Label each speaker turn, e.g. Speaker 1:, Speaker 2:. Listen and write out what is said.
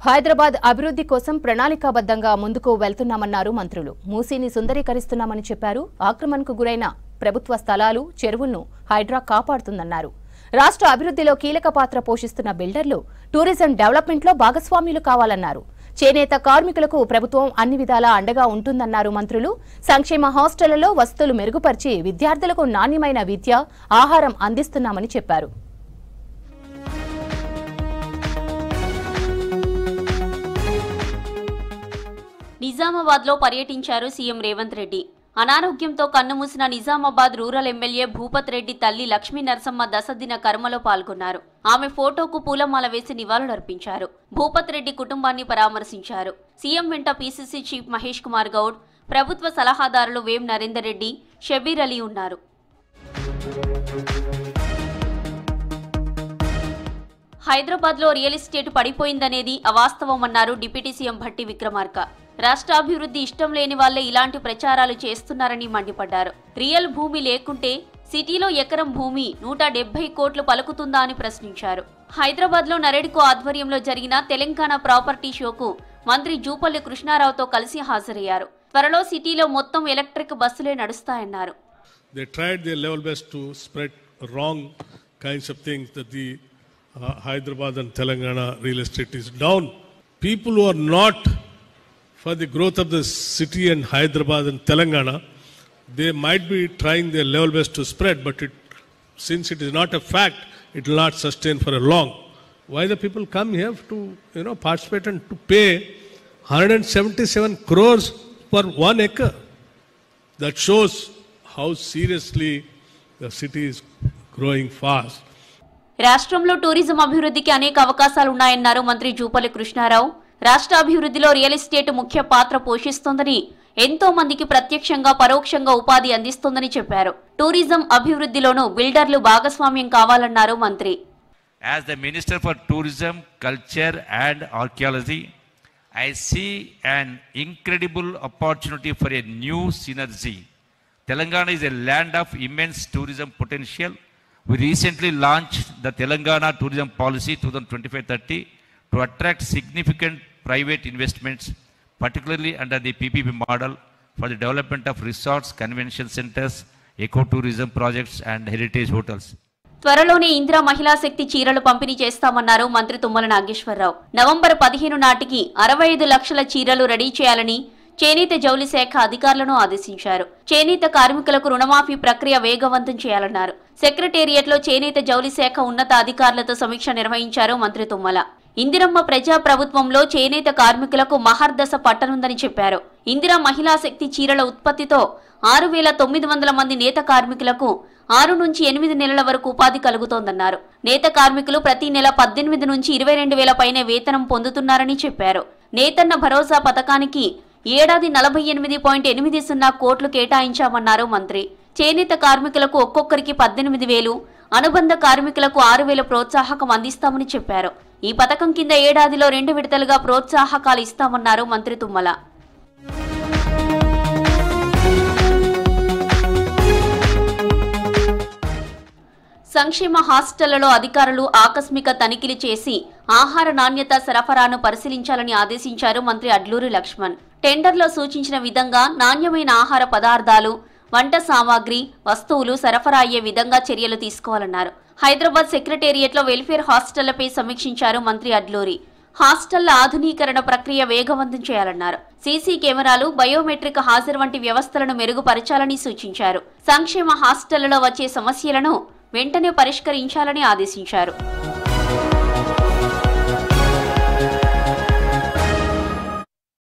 Speaker 1: హైదరాబాద్ అభివృద్ధి కోసం ప్రణాళికాబద్ధంగా ముందుకు వెళ్తున్నామన్నారు మంత్రులు. మూసీని సుందరీకరిస్తున్నామని చెప్పారు. ఆక్రమణకు గురైన ప్రభుత్వ స్థలాలు, చెరువులను హైడ్రా కాపాడుతుందన్నారు. రాష్ట్ర అభివృద్ధిలో కీలక పాత్ర పోషిస్తున్న బిల్డర్లు టూరిజం డెవలప్మెంట్లో భాగస్వామ్యులు కావాలన్నారు. చేనేత కార్మికులకు ప్రభుత్వం అన్ని విధాలా అండగా ఉంటుందన్నారు మంత్రులు. సంక్షేమ హాస్టళ్లలో వసతులు మెరుగుపరిచి విద్యార్థులకు నాణ్యమైన విద్య, ఆహారం అందిస్తున్నామని చెప్పారు.
Speaker 2: నిజామాబాద్ లో పర్యటించారు సీఎం రేవంత్ రెడ్డి. అనారోగ్యంతో కన్నుమూసిన నిజామాబాద్ రూరల్ ఎమ్మెల్యే భూపత్ రెడ్డి తల్లి లక్ష్మీ నరసమ్మ దశదిన కర్మలో పాల్గొన్నారు. ఆమె ఫోటోకు పూలమాల వేసి నివాళులర్పించారు. భూపత్ రెడ్డి కుటుంబాన్ని పరామర్శించారు. సీఎం వెంట పీసీసీ చీఫ్ మహేష్ కుమార్ గౌడ్, ప్రభుత్వ సలహాదారులు వేం నరేందర్ రెడ్డి, షబీర్ అలీ ఉన్నారు. హైదరాబాద్ లో రియల్ ఎస్టేట్ పడిపోయిందనేది అవాస్తవమన్నారు డిప్యూటీ సీఎం భట్టి విక్రమార్క. రాష్ట్రాభివృద్ధి ఇష్టం లేని వాళ్లే ఇలాంటి ప్రచారాలు చేస్తున్నారని మండిపడ్డారు. రియల్ భూమి లేకుంటే సిటీలో ఎకరం భూమి 170 కోట్లు పలుకుతుందా అని ప్రశ్నించారు. హైదరాబాద్ లో నరేడ్కో ఆధ్వర్యంలో జరిగిన తెలంగాణ ప్రాపర్టీ షోకు మంత్రి జూపల్లి కృష్ణారావుతో కలిసి హాజరయ్యారు. త్వరలో సిటీలో మొత్తం electric బస్సులే నడుస్తాయన్నారు.
Speaker 3: Hyderabad and Telangana real estate is down. People who are not for the growth of the city and Hyderabad and Telangana, they might be trying their level best to spread, but since it is not a fact, it will not sustain for a long. Why the people come here to participate and to pay 177 crores per 1 acre? That shows how seriously the city is growing fast.
Speaker 2: రాష్ట్రంలో tourism అభివృద్ధికి అనేక అవకాశాలున్నాయన్నారు మంత్రి జూపల్లి కృష్ణారావు. రాష్ట్ర అభివృద్ధిలో real estate ముఖ్య పాత్ర పోషిస్తోందని, ఎంతో మందికి ప్రత్యక్షంగా పరోక్షంగా ఉపాధి అందిస్తోందని చెప్పారు. టూరిజం అభివృద్ధిలోనూ బిల్డర్లు భాగస్వామ్యం కావాలన్నారు మంత్రి.
Speaker 4: As the Minister for Tourism, Culture and Archaeology, I see an incredible opportunity for a new synergy. Telangana is a land of immense tourism potential. We recently launched the Telangana Tourism Policy 2025-30 to attract significant private investments, particularly under the PPP model for the development of resorts, convention centers, ecotourism projects and heritage hotels.
Speaker 2: త్వరలోనే ఇందిరా మహిళా శక్తి చీరలు పంపిణీ చేస్తామన్నారు మంత్రి Tummala Nageswararao. November 15 నాటికి 65 లక్షల చీరలు ready చేయాలని చేనేత జౌళి శాఖ అధికారులను ఆదేశించారు. చేనేత కార్మికులకు రుణమాఫీ ప్రక్రియ వేగవంతం చేయాలన్నారు. సెక్రటేరియట్ లో చేనేత జౌళి శాఖ ఉన్నత అధికారులతో సమీక్ష నిర్వహించారు మంత్రి తుమ్మల. ఇందిరమ్మ ప్రజా ప్రభుత్వంలో చేనేత కార్మికులకు మహర్దశ పట్టనుందని చెప్పారు. ఇందిరా మహిళా శక్తి చీరల ఉత్పత్తితో 6,900 మంది నేత కార్మికులకు 6 నుంచి 8 నెలల వరకు ఉపాధి కలుగుతోందన్నారు. నేత కార్మికులు ప్రతి నెల 18 నుంచి 22,000 పైనే వేతనం పొందుతున్నారని చెప్పారు. నేతన్న భరోసా పథకానికి ఏడాది 48.80 కోట్లు కేటాయించామన్నారు మంత్రి. చేనేత కార్మికులకు ఒక్కొక్కరికి 18,000, అనుబంధ కార్మికులకు 6,000 ప్రోత్సాహకం అందిస్తామని చెప్పారు. ఈ పథకం కింద ఏడాదిలో 2 విడతలుగా ప్రోత్సాహకాలు ఇస్తామన్నారు మంత్రి తుమ్మల. సంక్షేమ హాస్టళ్లలో అధికారులు ఆకస్మిక తనిఖీలు చేసి ఆహార నాణ్యత సరఫరాను పరిశీలించాలని ఆదేశించారు మంత్రి అడ్లూరి లక్ష్మణ్. టెండర్లో సూచించిన విధంగా నాణ్యమైన ఆహార పదార్థాలు, వంట సామాగ్రి, వస్తువులు సరఫరా అయ్యే విధంగా చర్యలు తీసుకోవాలన్నారు. హైదరాబాద్ సెక్రటేరియట్ లో వెల్ఫేర్ హాస్టళ్లపై సమీక్షించారు మంత్రి అడ్లూరి. హాస్టళ్ల ఆధునీకరణ ప్రక్రియ వేగవంతం చేయాలన్నారు. సీసీ కెమెరాలు, బయోమెట్రిక్ హాజరు వంటి వ్యవస్థలను మెరుగుపరచాలని సూచించారు. సంక్షేమ హాస్టళ్లలో వచ్చే సమస్యలను వెంటనే పరిష్కరించాలని ఆదేశించారు.